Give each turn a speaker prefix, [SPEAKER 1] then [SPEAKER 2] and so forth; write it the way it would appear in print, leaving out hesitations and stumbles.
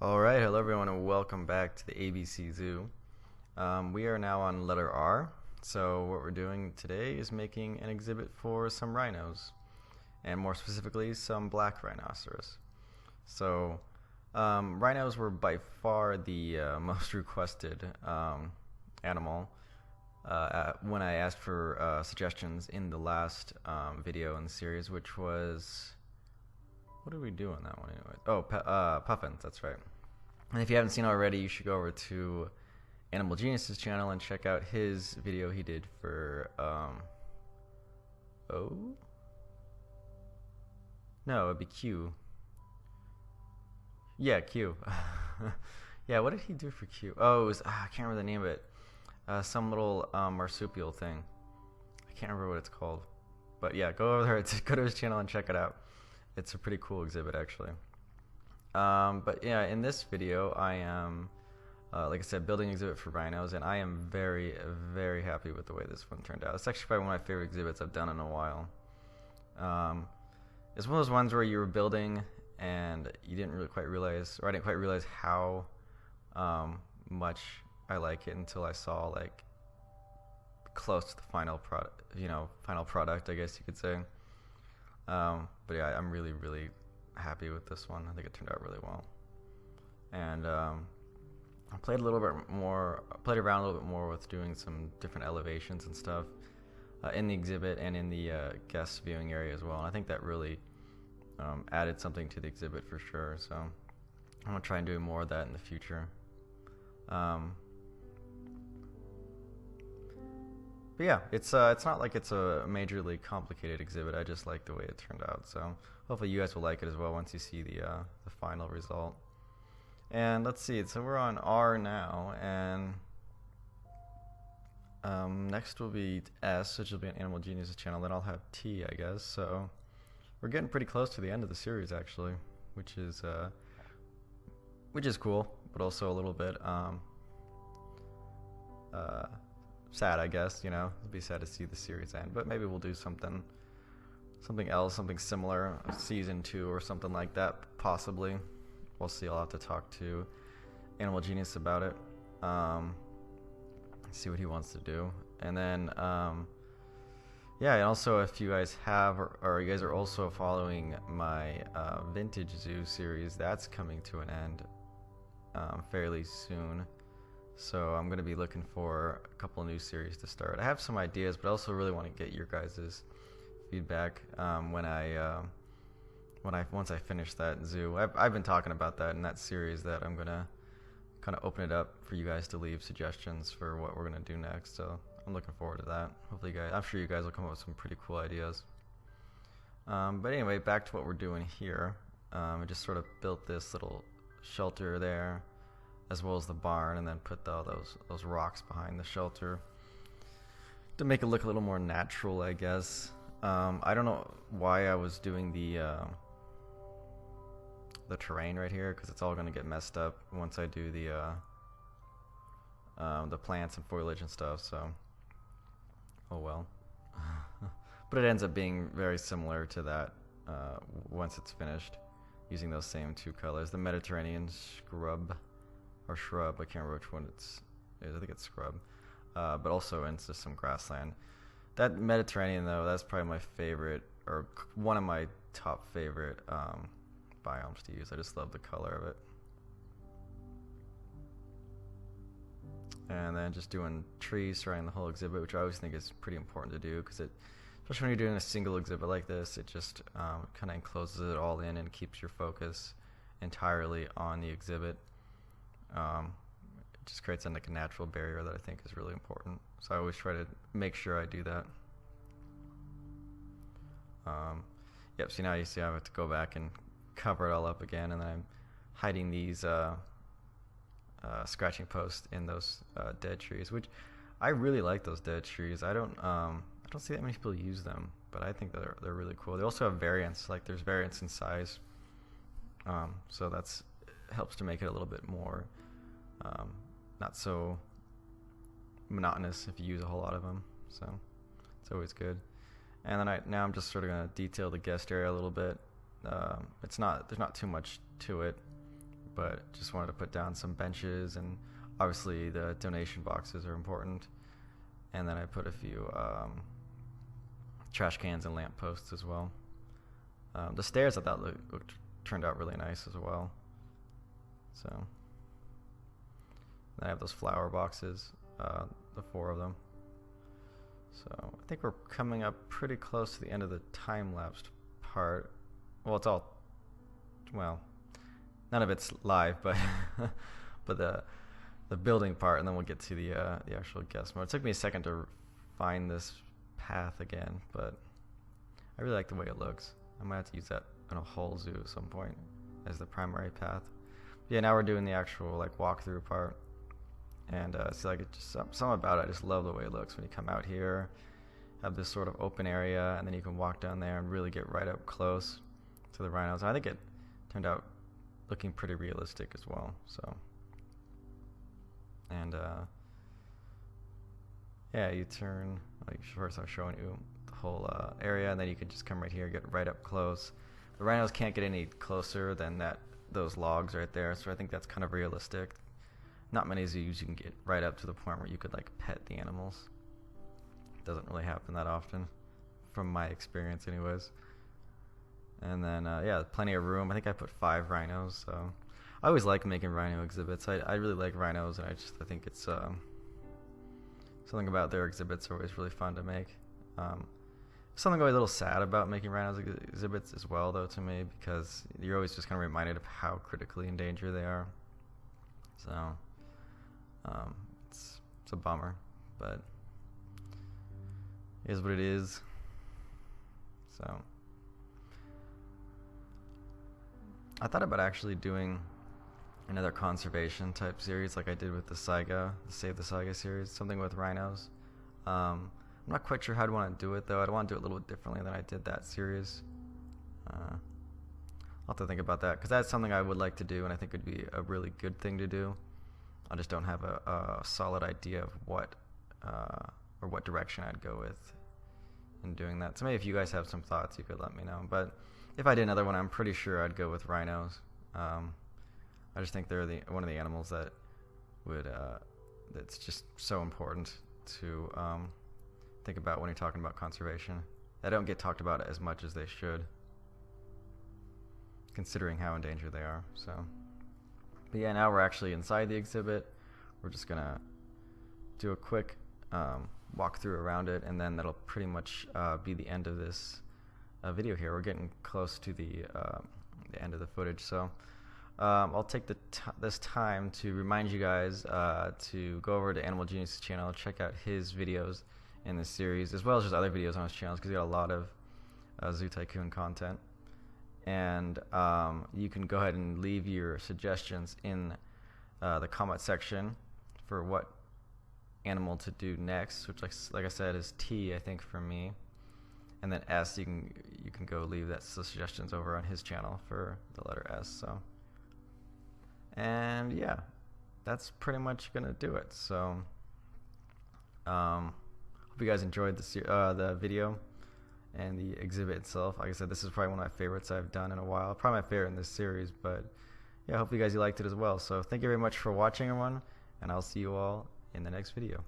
[SPEAKER 1] Alright, hello everyone and welcome back to the ABC Zoo. We are now on letter R, so what we're doing today is making an exhibit for some rhinos, and more specifically some black rhinoceros. So, rhinos were by far the most requested animal when I asked for suggestions in the last video in the series, which was... What did we do on that one anyway? Oh, puffins, that's right. And if you haven't seen already, you should go over to AnimalGenius's channel and check out his video he did for, oh? No, it'd be Q. Yeah, Q. Yeah, what did he do for Q? Oh, it was, I can't remember the name of it. Some little marsupial thing. I can't remember what it's called. But yeah, go over there, go to his channel and check it out. It's a pretty cool exhibit, actually. But yeah, in this video, I am, like I said, building an exhibit for rhinos, and I am very, very happy with the way this one turned out. It's actually probably one of my favorite exhibits I've done in a while. It's one of those ones where you were building and you didn't really quite realize, or I didn't quite realize how much I like it until I saw like close to the final product, final product, I guess you could say. But yeah, I'm really, really happy with this one. I think it turned out really well. And I played around a little bit more with doing some different elevations and stuff in the exhibit and in the guest viewing area as well. And I think that really added something to the exhibit for sure. So I'm gonna try and do more of that in the future. But yeah, it's not like it's a majorly complicated exhibit. I just like the way it turned out. So hopefully you guys will like it as well once you see the final result. And let's see. So we're on R now, and next will be S, which will be on AnimalGenius' channel. Then I'll have T, I guess. So we're getting pretty close to the end of the series, actually, which is cool, but also a little bit sad, I guess. It'll be sad to see the series end, but maybe we'll do something else, something similar, season 2 or something like that, possibly. We'll see. I'll have to talk to Animal Genius about it, see what he wants to do. And then yeah, and also if you guys have, or you guys are also following my Vintage Zoo series, that's coming to an end fairly soon. So I'm going to be looking for a couple new series to start. I have some ideas, but I also really want to get your guys' feedback once I finish that zoo. I've been talking about that in that series, that I'm going to kind of open it up for you guys to leave suggestions for what we're going to do next. So I'm looking forward to that. Hopefully I'm sure you guys will come up with some pretty cool ideas. But anyway, back to what we're doing here. I just sort of built this little shelter there, as well as the barn, and then put all those rocks behind the shelter to make it look a little more natural, I guess. I don't know why I was doing the terrain right here, because it's all going to get messed up once I do the plants and foliage and stuff. So, oh well. But it ends up being very similar to that once it's finished, using those same 2 colors. The Mediterranean scrub. Or shrub, I can't remember which one it is. I think it's scrub, but also into some grassland. That Mediterranean, though, that's probably my favorite, or one of my top favorite biomes to use. I just love the color of it. And then just doing trees surrounding the whole exhibit, which I always think is pretty important to do, because especially when you're doing a single exhibit like this, it just kind of encloses it all in and keeps your focus entirely on the exhibit. It just creates like a natural barrier that I think is really important. So I always try to make sure I do that. Yep, so now you see I have to go back and cover it all up again, and then I'm hiding these scratching posts in those dead trees, which I really like. Those dead trees. I don't see that many people use them, but I think they're really cool. They also have variants, like there's variants in size, so that's helps to make it a little bit more not so monotonous if you use a whole lot of them. So it's always good. And then now I'm just sort of going to detail the guest area a little bit. There's not too much to it, but just wanted to put down some benches, and obviously the donation boxes are important. And then I put a few trash cans and lamp posts as well. The stairs I thought turned out really nice as well. So then I have those flower boxes, the 4 of them. So I think we're coming up pretty close to the end of the time-lapsed part. Well, it's all, well, none of it's live, but but the building part, and then we'll get to the actual guest mode. It took me a second to find this path again, but I really like the way it looks. I might have to use that in a whole zoo at some point as the primary path. But yeah, now we're doing the actual like walkthrough part, and it's like it just something about it. I just love the way it looks when you come out here, have this sort of open area, and then you can walk down there and really get right up close to the rhinos. And I think it turned out looking pretty realistic as well. So, and yeah, you turn, like first I was showing you the whole area, and then you can just come right here, get right up close. The rhinos can't get any closer than those logs right there, so I think that's kind of realistic. Not many zoos you can get right up to the point where you could like pet the animals. It doesn't really happen that often, from my experience anyways. And then yeah, plenty of room. I think I put 5 rhinos, so I always like making rhino exhibits. I really like rhinos, and I think it's something about their exhibits are always really fun to make. Something always a little sad about making rhinos exhibits as well, though, to me, because you're always just kind of reminded of how critically endangered they are. So it's a bummer, but it is what it is. So I thought about actually doing another conservation type series like I did with the Saiga, the Save the Saiga series, something with rhinos. I'm not quite sure how I'd want to do it, though. I'd want to do it a little bit differently than I did that series. I'll have to think about that, because that's something I would like to do, and I think would be a really good thing to do. I just don't have a solid idea of what or what direction I'd go with in doing that. So maybe if you guys have some thoughts, you could let me know. But if I did another one, I'm pretty sure I'd go with rhinos. I just think they're one of the animals that that's just so important to think about when you're talking about conservation. They don't get talked about as much as they should, considering how endangered they are. So, but yeah, now we're actually inside the exhibit. We're just gonna do a quick walkthrough around it, and then that'll pretty much be the end of this video here. We're getting close to the end of the footage, so I'll take this time to remind you guys to go over to AnimalGenius' channel, check out his videos in this series, as well as just other videos on his channel, because he's got a lot of Zoo Tycoon content. And you can go ahead and leave your suggestions in the comment section for what animal to do next, which like I said is T, I think, for me. And then S, you can go leave that suggestions over on his channel for the letter S. So, and yeah, that's pretty much gonna do it. So hope you guys enjoyed the video and the exhibit itself. Like I said, this is probably one of my favorites I've done in a while. Probably my favorite in this series, but yeah, I hope you guys liked it as well. So thank you very much for watching, everyone, and I'll see you all in the next video.